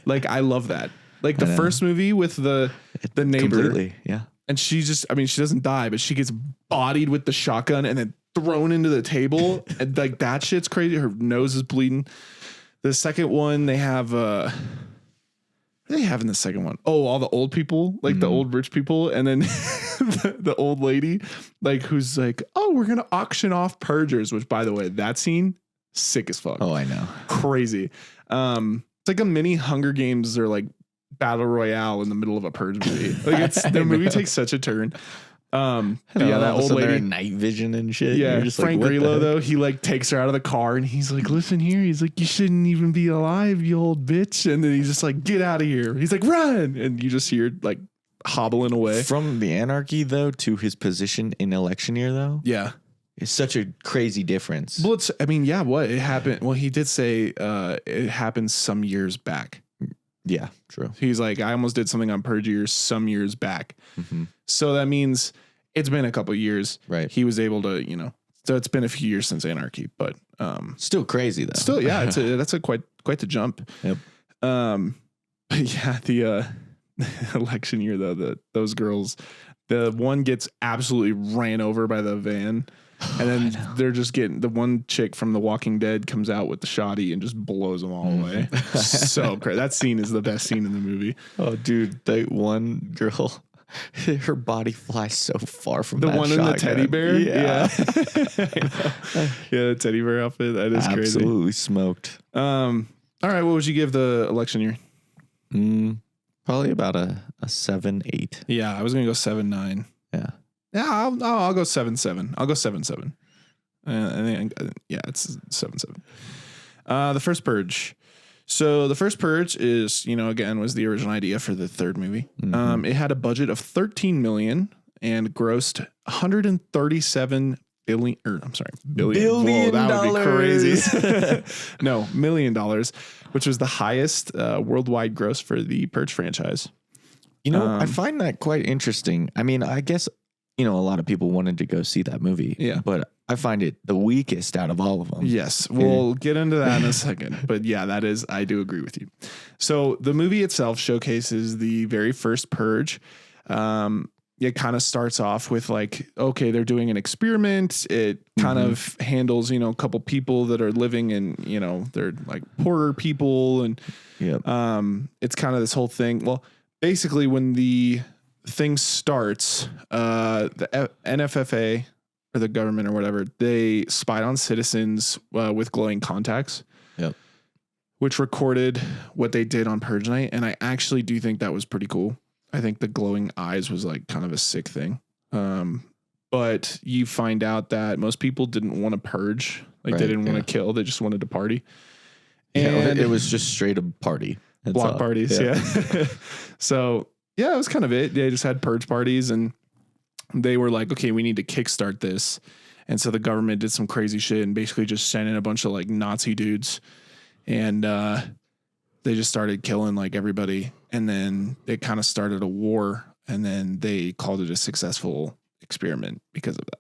Like I love that. Like the first movie with the neighbor. Completely, yeah. And she doesn't die, but she gets bodied with the shotgun and then thrown into the table. And like that shit's crazy. Her nose is bleeding. The second one, they have what do they have in the second one? Oh, all the old people, like the old rich people, and then the old lady, like who's like, oh, we're gonna auction off purgers, which by the way, that scene, sick as fuck. Oh, I know. Crazy. It's like a mini Hunger Games or like battle royale in the middle of a Purge movie. Like the movie takes such a turn. Yeah, that old lady, night vision and shit. yeah, You're just Frank like, what the Grillo heck? though, he like takes her out of the car and he's like, listen here, he's like, you shouldn't even be alive, you old bitch. And then he's just like, get out of here. He's like, run. And you just hear like hobbling away. From the anarchy though to his position in election year though, Yeah. it's such a crazy difference. Well, what it happened. Well, he did say it happened some years back. Yeah, true. He's like, I almost did something on Purge years some years back. Mm-hmm. So that means it's been a couple years. Right. He was able to, so it's been a few years since Anarchy, but Still crazy though. still, yeah, that's quite the jump. Yep. But yeah, election year though, those girls, the one gets absolutely ran over by the van. And then they're just getting, the one chick from The Walking Dead comes out with the shotty and just blows them all away. So crazy. That scene is the best scene in the movie. Oh, dude, that one girl, her body flies so far from the that one shotgun. in the teddy bear. Yeah, Yeah, the teddy bear outfit. That is crazy. Absolutely smoked. All right, what would you give the election year? Probably about a 7-8. Yeah, I was gonna go 7-9. Yeah. Yeah, I'll go 7-7. I'll go 7-7. Yeah, it's 7-7. The first Purge. So the first Purge is, again, was the original idea for the third movie. It had a budget of $13 million and grossed $137 billion. Whoa, that would be crazy. No, $1 million, which was the highest worldwide gross for the Purge franchise. I find that quite interesting. I mean, I guess, a lot of people wanted to go see that movie. Yeah. But I find it the weakest out of all of them. Yes, we'll get into that in a second. But yeah, I do agree with you. So the movie itself showcases the very first Purge. It kind of starts off with like, okay, they're doing an experiment. It kind of handles, a couple people that are living in, they're like poorer people. And it's kind of this whole thing. Well, basically when the thing starts, the NFFA or the government or whatever, they spied on citizens with glowing contacts, which recorded what they did on Purge night. And I actually do think that was pretty cool. I think the glowing eyes was like kind of a sick thing. But you find out that most people didn't want to purge. Like they didn't want to kill. They just wanted to party. And it was just straight up party. That's block all. parties. Yeah. So yeah, it was kind of it. They just had purge parties and they were like, okay, we need to kickstart this. And so the government did some crazy shit and basically just sent in a bunch of like Nazi dudes and, they just started killing like everybody. And then it kind of started a war and then they called it a successful experiment because of that.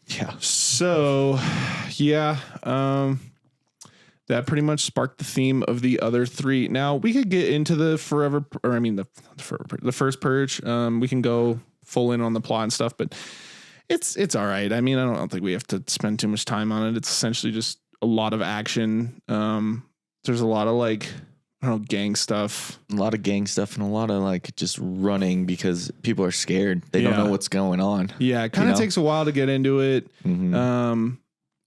Yeah. So yeah, that pretty much sparked the theme of the other three. Now we could get into the the first Purge. We can go full in on the plot and stuff, but it's all right. I mean, I don't think we have to spend too much time on it. It's essentially just a lot of action. There's a lot of like, I don't know, gang stuff. A lot of gang stuff and a lot of like just running because people are scared. They don't know what's going on. Yeah, it kind of takes a while to get into it.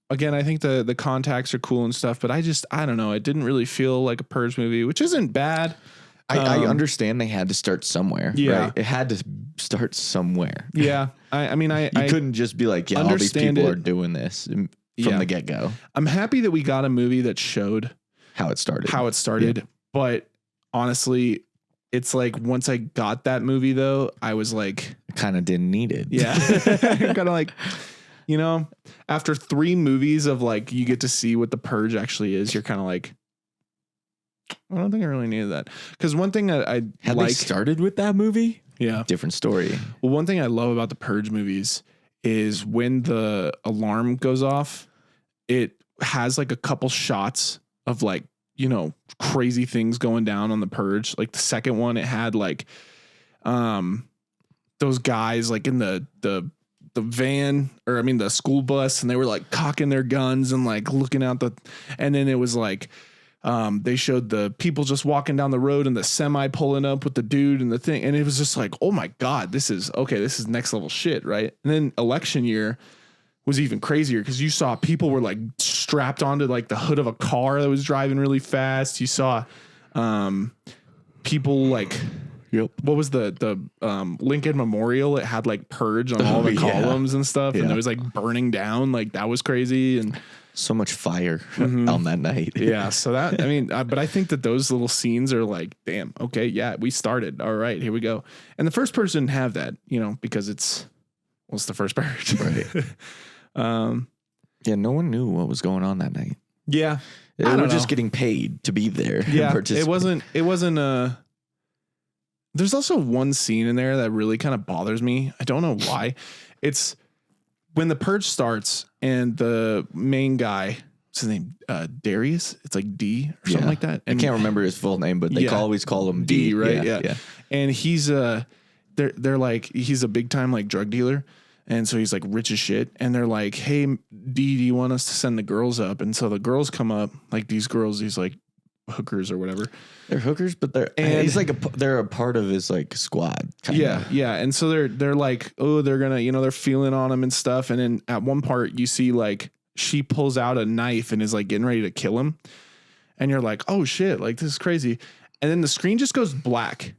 Again, I think the contacts are cool and stuff, but I don't know. It didn't really feel like a Purge movie, which isn't bad. I understand they had to start somewhere. Yeah. Right? It had to start somewhere. Yeah. I mean, I couldn't just be like, yeah, all these people are doing this from the get-go. I'm happy that we got a movie that showed how it started. Yeah. But honestly, it's like once I got that movie though, I was like, I kind of didn't need it. Yeah. Kind of like, after 3 movies of like, you get to see what the Purge actually is. You're kind of like, I don't think I really needed that. Cause one thing I had like, they started with that movie. Yeah. Different story. Well, one thing I love about the Purge movies is when the alarm goes off, it has like a couple shots of like, crazy things going down on the Purge. Like the second one, it had like, those guys like in the van or the school bus and they were like cocking their guns and like looking out and then it was like, they showed the people just walking down the road and the semi pulling up with the dude and the thing. And it was just like, oh my God, this is next level shit. Right. And then election year was even crazier because you saw people were like strapped onto like the hood of a car that was driving really fast. You saw people like, what was the Lincoln Memorial? It had like Purge on all the columns and stuff. And it was like burning down. Like that was crazy. And so much fire on that night. Yeah. So that, but I think that those little scenes are like, damn, okay. Yeah. We started. All right, here we go. And the first person didn't have that, because it's the first Purge. Right. Yeah, no one knew what was going on that night. Yeah. They were just getting paid to be there. Yeah. It wasn't there's also one scene in there that really kind of bothers me. I don't know why. It's when the Purge starts and the main guy what's his name? Darius. It's like D or something like that. And I can't remember his full name, but they always call him D, right? Yeah. And he's they're like, he's a big time like drug dealer. And so he's like rich as shit. And they're like, hey, D, do you want us to send the girls up? And so the girls come up, like these girls, these like hookers or whatever. They're hookers, but he's like they're a part of his like squad. Kinda. Yeah. And so they're like, oh, they're gonna, they're feeling on him and stuff. And then at one part you see like she pulls out a knife and is like getting ready to kill him. And you're like, oh shit, like this is crazy. And then the screen just goes black.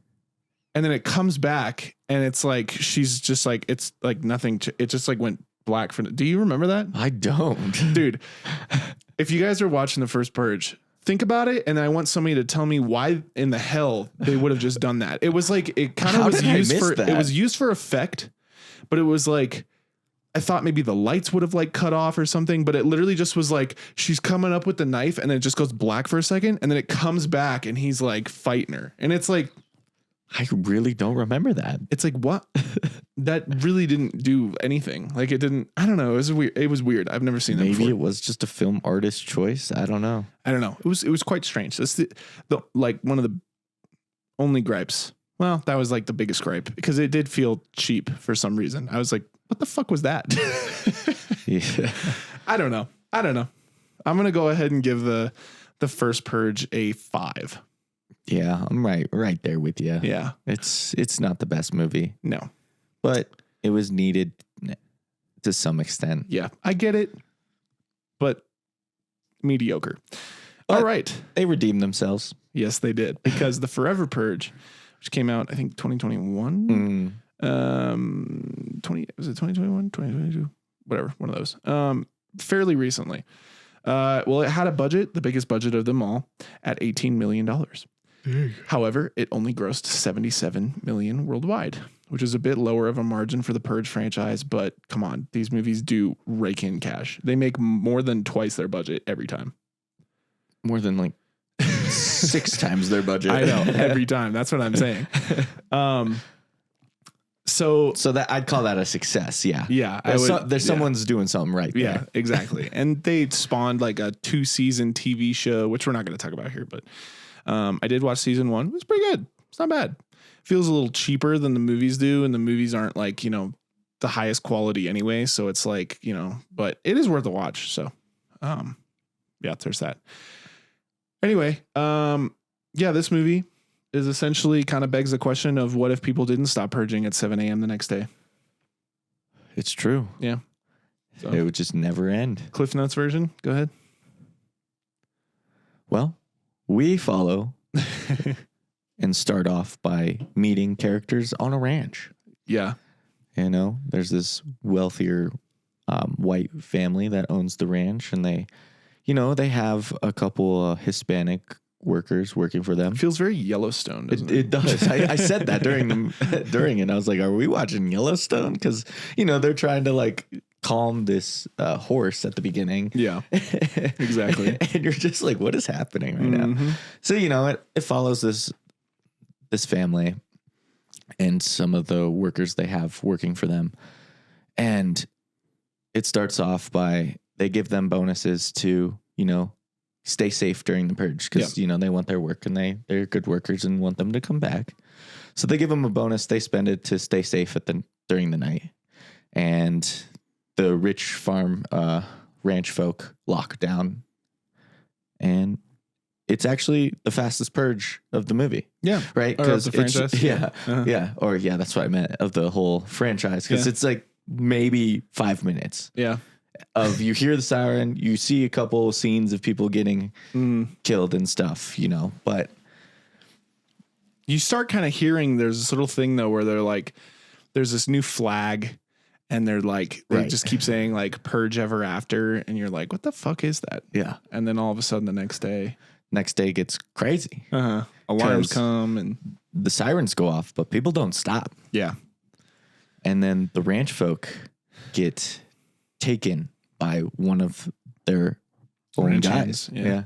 And then it comes back and it's like, she's just like, it's like nothing. It just like went black for, do you remember that? I don't. Dude, if you guys are watching the first Purge, think about it. And I want somebody to tell me why in the hell they would have just done that. It was like, it kind of was used for, it was used for effect, but it was like, I thought maybe the lights would have like cut off or something, but it literally just was like, she's coming up with the knife and then it just goes black for a second. And then it comes back and he's like fighting her. And it's like, I really don't remember that. It's like, what? That really didn't do anything. Like it didn't, I don't know. It was weird. It was weird. I've never seen that before. Maybe it was just a film artist choice. I don't know. It was quite strange. That's the like one of the only gripes. Well, that was like the biggest gripe because it did feel cheap for some reason. I was like, what the fuck was that? Yeah. I don't know. I'm going to go ahead and give the first Purge a 5. Yeah, I'm right there with you. Yeah. It's not the best movie. No. But it was needed to some extent. Yeah, I get it. But mediocre. But all right. They redeemed themselves. Yes, they did. Because the Forever Purge, which came out, I think, 2021. Was it 2021? 2022? Whatever, one of those. Fairly recently. Well, it had a budget, the biggest budget of them all, at $18 million. However, it only grossed $77 million worldwide, which is a bit lower of a margin for the Purge franchise. But come on, these movies do rake in cash. They make more than twice their budget every time. More than like 6 times their budget. I know, every time. That's what I'm saying. So that I'd call that a success. Yeah. Yeah. Someone's doing something right there. Yeah, exactly. And they spawned like a 2-season TV show, which we're not going to talk about here, but I did watch season 1. It was pretty good. It's not bad. Feels a little cheaper than the movies do. And the movies aren't like, the highest quality anyway. So it's like, but it is worth a watch. So, yeah, there's that. Anyway, this movie is essentially kind of begs the question of what if people didn't stop purging at 7 a.m. the next day? It's true. Yeah. So, it would just never end. Cliff Notes version. Go ahead. Well, we follow and start off by meeting characters on a ranch. Yeah. There's this wealthier white family that owns the ranch, and they have a couple Hispanic workers working for them. It feels very Yellowstone, doesn't it? It does. I said that during it. I was like, are we watching Yellowstone? Because, they're trying to like calm this horse at the beginning. Yeah, exactly. And you're just like, what is happening right now? So, it follows this family and some of the workers they have working for them. And it starts off by they give them bonuses to, stay safe during the purge because, they want their work and they're good workers and want them to come back. So they give them a bonus. They spend it to stay safe during the night. And the rich farm ranch folk lock down. And it's actually the fastest purge of the movie. Yeah. Right? Because the franchise. Yeah. Uh-huh. Yeah. Or that's what I meant, of the whole franchise. Because it's like maybe 5 minutes. Yeah. Of you hear the siren, you see a couple scenes of people getting killed and stuff, but you start kind of hearing there's this little thing though where they're like, there's this new flag and they're like, they just keep saying like purge ever after. And you're like, what the fuck is that? Yeah. And then all of a sudden the next day gets crazy. Alarms come and the sirens go off, but people don't stop. Yeah. And then the ranch folk get taken by one of their own guys. Yeah.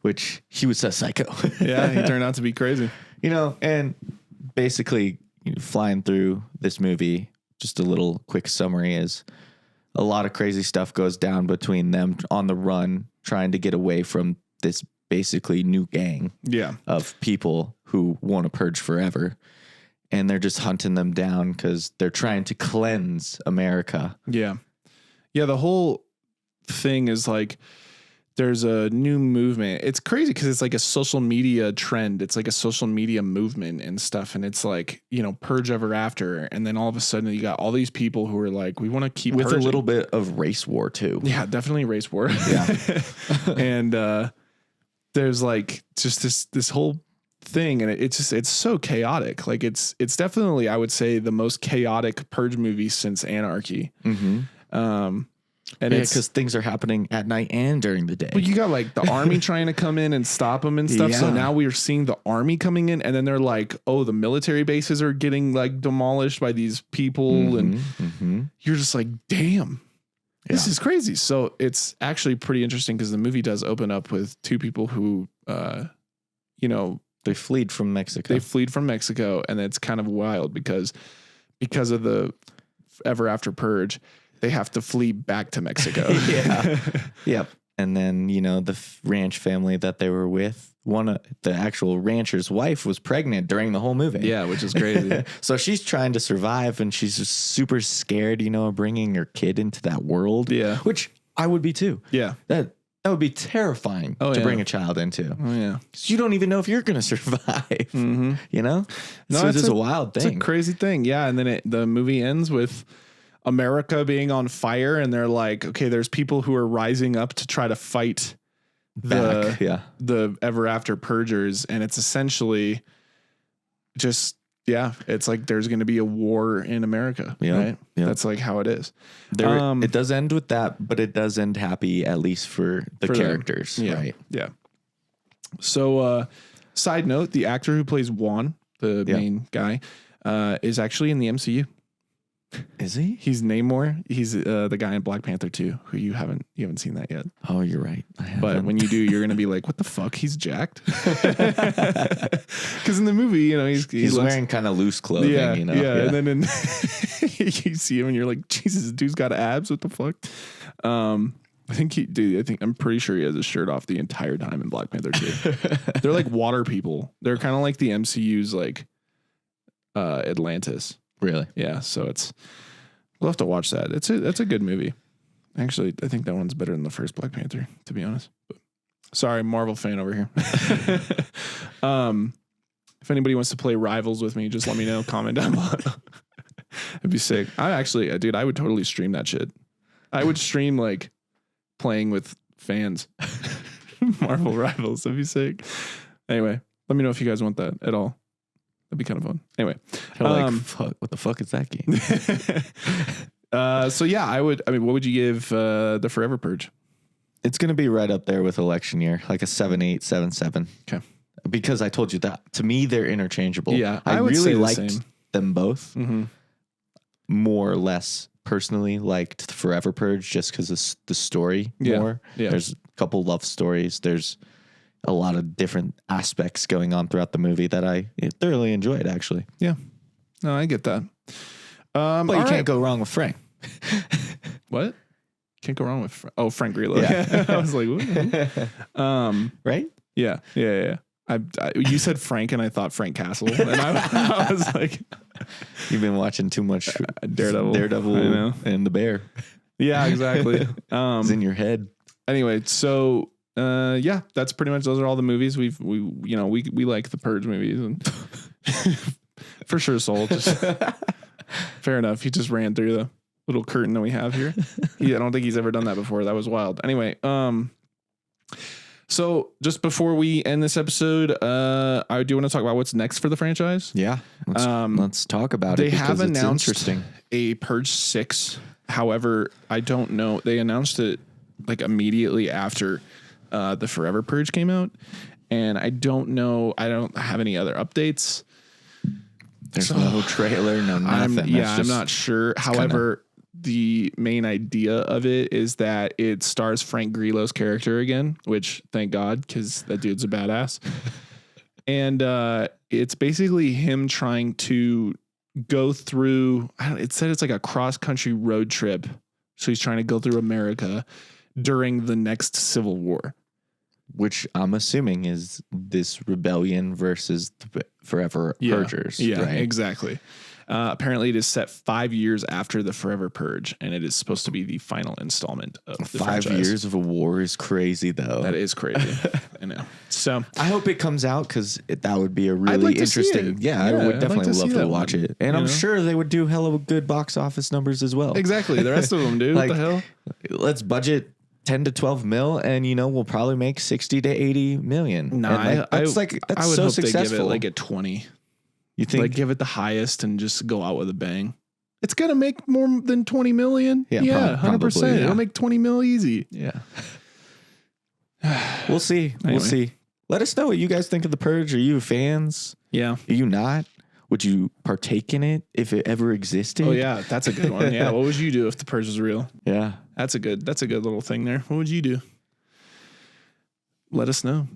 Which he was a psycho. Yeah. He turned out to be crazy. And basically flying through this movie, just a little quick summary is a lot of crazy stuff goes down between them on the run, trying to get away from this basically new gang of people who want to purge forever. And they're just hunting them down because they're trying to cleanse America. Yeah. Yeah. The whole thing is like, there's a new movement. It's crazy because it's like a social media trend. It's like a social media movement and stuff. And it's like, you know, purge ever after. And then all of a sudden you got all these people who are like, we want to keep with purging. A little bit of race war too. Yeah, definitely race war. Yeah. And there's like just this whole thing. And it's so chaotic. Like it's definitely, I would say, the most chaotic purge movie since Anarchy. Mm-hmm. And it's because things are happening at night and during the day. But you got like the army trying to come in and stop them and stuff. Yeah. So now we are seeing the army coming in, and then they're like, oh, the military bases are getting like demolished by these people. And you're just like, damn, this is crazy. So it's actually pretty interesting because the movie does open up with two people who, you know, they fled from Mexico. And it's kind of wild because of the ever after purge, they have to flee back to Mexico. Yep. And then, you know, the ranch family that they were with, the actual rancher's wife was pregnant during the whole movie. Yeah, which is crazy. So she's trying to survive, and she's just super scared, you know, bringing her kid into that world. Yeah. Which I would be too. Yeah. That would be terrifying to bring a child into. Oh, yeah. Because you don't even know if you're going to survive. You know? No, so it's just a wild thing. It's a crazy thing. Yeah. And then the movie ends with America being on fire, and they're like, okay, there's people who are rising up to try to fight the ever after purgers. And it's essentially just, it's like there's going to be a war in America. Right. That's like how it is. It does end with that, but it does end happy, at least for the characters. Right. Yeah. So, side note, the actor who plays Juan, the main guy, is actually in the MCU. Is he? He's Namor. He's the guy in Black Panther 2, who you haven't seen that yet. Oh, you're right. But when you do, you're gonna be like, "What the fuck? He's jacked." Because in the movie, you know, he's wearing kind of loose clothing. You know? And then you see him, and you're like, "Jesus, this dude's got abs. What the fuck?" I'm pretty sure he has his shirt off the entire time in Black Panther 2. They're like water people. They're kind of like the MCU's like Atlantis. Really? Yeah. So we'll have to watch that. That's a good movie. Actually, I think that one's better than the first Black Panther, to be honest. But, sorry, Marvel fan over here. If anybody wants to play Rivals with me, just let me know. Comment down below. It'd be sick. I would totally stream that shit. I would stream like playing with fans. Marvel Rivals. That'd be sick. Anyway, let me know if you guys want that at all. That'd be kind of fun. Anyway, fuck, what the fuck is that game? So yeah, what would you give the Forever Purge? It's going to be right up there with Election Year, like a 7.8, 7.7. Okay. Because I told you that to me, they're interchangeable. Yeah. I really liked them both. More or less personally liked Forever Purge just because of the story more. Yeah. There's a couple love stories. There's a lot of different aspects going on throughout the movie that I thoroughly enjoyed, actually. Yeah. No, I get that. But you can't go wrong with Frank. What? Can't go wrong with Frank Grillo. Yeah. I was like, right? Yeah. You said Frank, and I thought Frank Castle, and I was like, you've been watching too much Daredevil, I know. And the Bear. Yeah, exactly. It's in your head. Anyway, so that's pretty much, those are all the movies we like the Purge movies, and for sure Soul just fair enough. He just ran through the little curtain that we have here. I don't think he's ever done that before. That was wild. Anyway, so just before we end this episode, I do want to talk about what's next for the franchise. Yeah. Let's talk about it. They have announced a Purge 6. However, I don't know. They announced it like immediately after the Forever Purge came out, and I don't know. I don't have any other updates. There's no trailer, no nothing. I'm not sure. However, the main idea of it is that it stars Frank Grillo's character again, which thank God, because that dude's a badass. And it's basically him trying to go through, it said it's like a cross country road trip So he's trying to go through America during the next Civil War. Which I'm assuming is this rebellion versus the forever purgers. Yeah, right? exactly. Apparently, it is set 5 years after the Forever Purge, and it is supposed to be the final installment of the 5 franchise. years of a war is crazy, though. That is crazy. I know. So I hope it comes out because that would be a I'd really like to see interesting. it. Yeah, I Yeah, would I'd definitely like to love see to that watch one, it, and you I'm know? sure they would do hella good box office numbers as well. exactly, the rest of them, dude. Like, What the hell? Let's budget 10 to 12 mil, and we'll probably make 60 to 80 million. No, and that's I would so hope successful. they give it like a 20. You think? Like give it the highest and just go out with a bang. It's gonna make more than 20 million. Yeah, 100%. probably, yeah. It'll make 20 mil easy. Yeah. We'll see. Anyway. We'll see. Let us know what you guys think of The Purge. Are you fans? Yeah. Are you not? Would you partake in it if it ever existed? Oh yeah, that's a good one. Yeah. What would you do if the purge was real? Yeah. That's a good little thing there. What would you do? Let us know.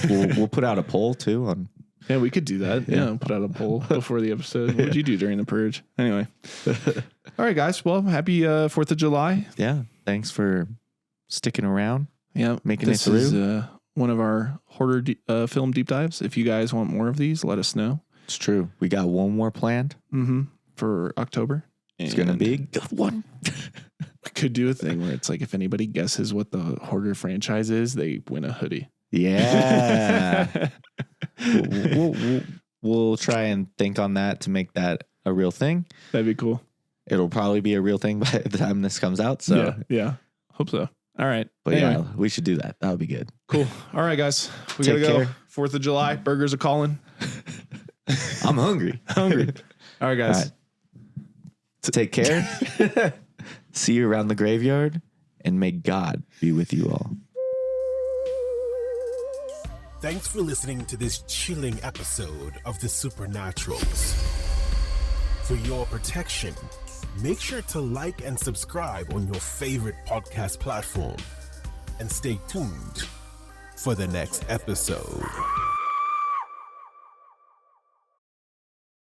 We'll put out a poll too on. Yeah, we could do that. Yeah, put out a poll before the episode. What would you do during the purge? Anyway. All right, guys. Well, happy 4th of July. Yeah. Thanks for sticking around. Yeah, Making this it through. is one of our hoarder film deep dives. If you guys want more of these, let us know. It's true. We got one more planned. For October. It's going to be a good one. We could do a thing where it's like if anybody guesses what the hoarder franchise is, they win a hoodie. Yeah. we'll try and think on that to make that a real thing. That'd be cool. It'll probably be a real thing by the time this comes out. So yeah. Hope so. All right. But anyway, yeah, we should do that. That would be good. cool. All right, guys. We Take gotta go. care. 4th of July. Burgers are calling. I'm hungry. Hungry. All right, guys. All right. Take care. See you around the graveyard, and may God be with you all. Thanks for listening to this chilling episode of The Supernaturals. For your protection, make sure to like and subscribe on your favorite podcast platform. And stay tuned for the next episode.